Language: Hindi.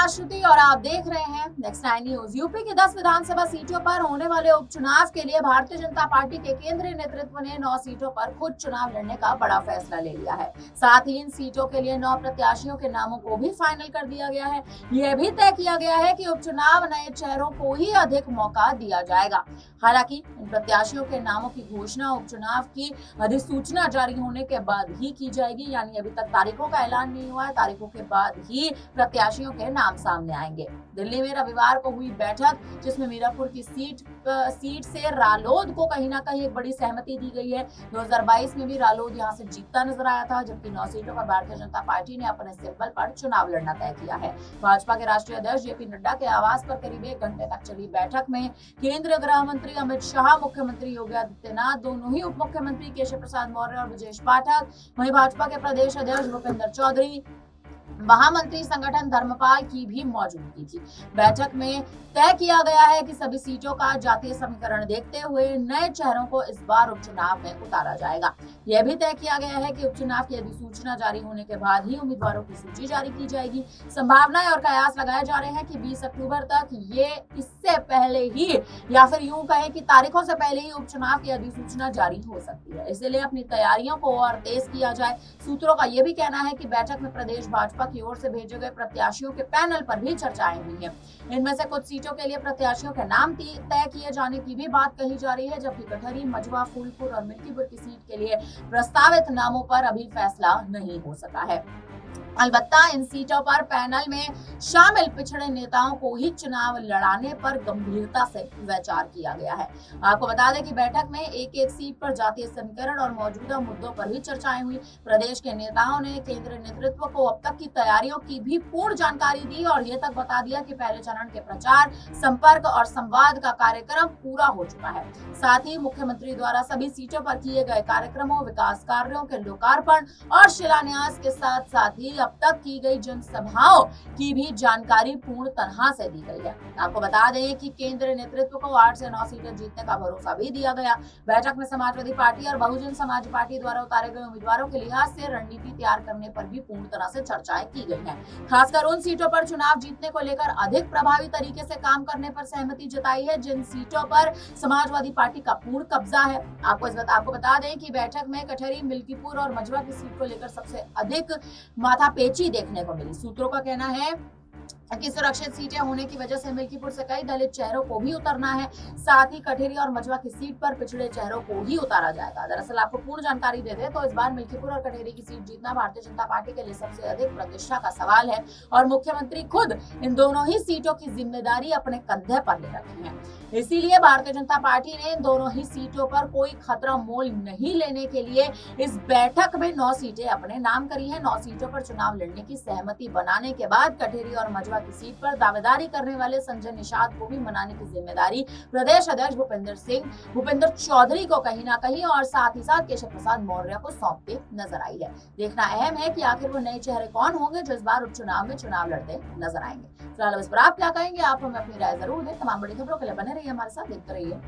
नमस्कार श्रुति और आप देख रहे हैं नेक्स्ट 9 न्यूज। यूपी की 10 विधानसभा सीटों पर होने वाले उपचुनाव के लिए भारतीय जनता पार्टी के केंद्रीय नेतृत्व ने 9 सीटों पर खुद चुनाव लड़ने का बड़ा फैसला ले लिया है। साथ ही इन सीटों के लिए 9 प्रत्याशियों के नामों को भी फाइनल कर दिया गया है। यह भी तय किया गया है कि उपचुनाव नए चेहरों को ही अधिक मौका दिया जाएगा। हालांकि इन प्रत्याशियों के नामों की घोषणा उपचुनाव की अधिसूचना जारी होने के बाद ही की जाएगी, यानी अभी तक तारीखों का ऐलान नहीं हुआ है। तारीखों के बाद ही प्रत्याशियों के नाम सामने आएंगे। दिल्ली में रविवार को हुई बैठक, जिसमें मीरापुर की सीट से रालोद को कहीं ना कहीं एक बड़ी सहमति दी गई है। 2022 में भी रालोद यहां से जीतता नजर आया था, जबकि 9 सीटों पर भारतीय जनता पार्टी ने अपने सिंबल पर चुनाव लड़ना तय किया है। भाजपा के राष्ट्रीय अध्यक्ष जेपी नड्डा के आवास पर करीब 1 घंटे तक चली बैठक में केंद्रीय गृह मंत्री अमित शाह, मुख्यमंत्री योगी आदित्यनाथ, दोनों ही उप मुख्यमंत्री केशव प्रसाद मौर्य और ब्रजेश पाठक, वहीं भाजपा के प्रदेश अध्यक्ष भूपेंद्र चौधरी, महामंत्री संगठन धर्मपाल की भी मौजूदगी थी। बैठक में तय किया गया है कि सभी सीटों का जातीय समीकरण देखते हुए नए चेहरों को इस बार उपचुनाव में उतारा जाएगा। यह भी तय किया गया है कि उपचुनाव की अधिसूचना जारी होने के बाद ही उम्मीदवारों की सूची जारी की जाएगी। संभावनाएं और कयास लगाए जा रहे हैं कि 20 अक्टूबर तक ये इससे पहले ही या फिर यूं कहें कि तारीखों से पहले ही उपचुनाव की अधिसूचना जारी हो सकती है। इसलिए अपनी तैयारियों को और तेज किया जाए। सूत्रों का यह भी कहना है कि बैठक में प्रदेश भाजपा की ओर से भेजे गए प्रत्याशियों के पैनल पर भी चर्चाएं हुई हैं। इनमें से कुछ सीटों के लिए प्रत्याशियों के नाम तय किए जाने की भी बात कही जा रही है, जबकि कटहरी, मझवा, फूलपुर और मिल्कीपुर की सीट के लिए प्रस्तावित नामों पर अभी फैसला नहीं हो सका है। अलबत्ता इन सीटों पर पैनल में शामिल पिछड़े नेताओं को ही चुनाव लड़ाने पर गंभीरता से विचार किया गया है। आपको बता दें कि बैठक में एक सीट पर जातीय समीकरण और मौजूदा मुद्दों पर भी चर्चाएं हुई। प्रदेश के नेताओं ने केंद्रीय नेतृत्व को अब तक की तैयारियों की भी पूर्ण जानकारी दी और ये तक बता दिया कि पहले चरण के प्रचार, संपर्क और संवाद का कार्यक्रम पूरा हो चुका है। साथ ही मुख्यमंत्री द्वारा सभी सीटों पर किए गए कार्यक्रमों, विकास कार्यों के लोकार्पण और शिलान्यास के साथ साथ ही अब तक की गई जनसभाओं की भी जानकारी पूर्ण तरह से दी गई है। आपको बता दें कि केंद्रीय नेतृत्व को 8 से 9 सीटें जीतने का भरोसा भी दिया गया। बैठक में समाजवादी पार्टी और बहुजन समाज पार्टी द्वारा उतारे गए उम्मीदवारों के लिहाज से रणनीति तैयार करने पर भी पूर्ण तरह से चर्चाएं की गई हैं। खासकर उन सीटों पर चुनाव जीतने को लेकर अधिक प्रभावी तरीके से काम करने पर सहमति जताई है, जिन सीटों पर समाजवादी पार्टी का पूर्ण कब्जा है। आपको बता दें कि बैठक में कटहरी, मिल्कीपुर और मझवा की सीट को लेकर सबसे अधिक माथापेची देखने को मिली। सूत्रों का कहना है कि सुरक्षित सीटें होने की वजह से मिल्कीपुर से कई दलित चेहरों को भी उतरना है। साथ ही कटहरी और मझवा की सीट पर पिछड़े चेहरों को ही उतारा जाएगा। दरअसल आपको पूर्ण जानकारी दे दें तो इस बार मिल्कीपुर और कटहरी की सीट जीतना भारतीय जनता पार्टी के लिए सबसे अधिक प्रतिष्ठा का सवाल है और मुख्यमंत्री खुद इन दोनों ही सीटों की जिम्मेदारी अपने कंधे पर ले रखी है। इसीलिए भारतीय जनता पार्टी ने इन दोनों ही सीटों पर कोई खतरा मोल नहीं लेने के लिए इस बैठक में 9 सीटें अपने नाम करी है। 9 सीटों पर चुनाव लड़ने की सहमति बनाने के बाद कटहरी और मझवा की सीट पर दावेदारी करने वाले संजय निषाद को भी मनाने की जिम्मेदारी प्रदेश अध्यक्ष भूपेंद्र चौधरी को कहीं ना कहीं और साथ ही साथ केशव प्रसाद मौर्य को सौंपते नजर आई है। देखना अहम है कि आखिर वो नए चेहरे कौन होंगे जो इस बार उपचुनाव में चुनाव लड़ते नजर आएंगे। फिलहाल इस पर आप क्या कहेंगे? आप हमें अपनी राय जरूर दें। तमाम बड़ी खबरों के लिए बने रहिए हमारे साथ, देखते रहिए।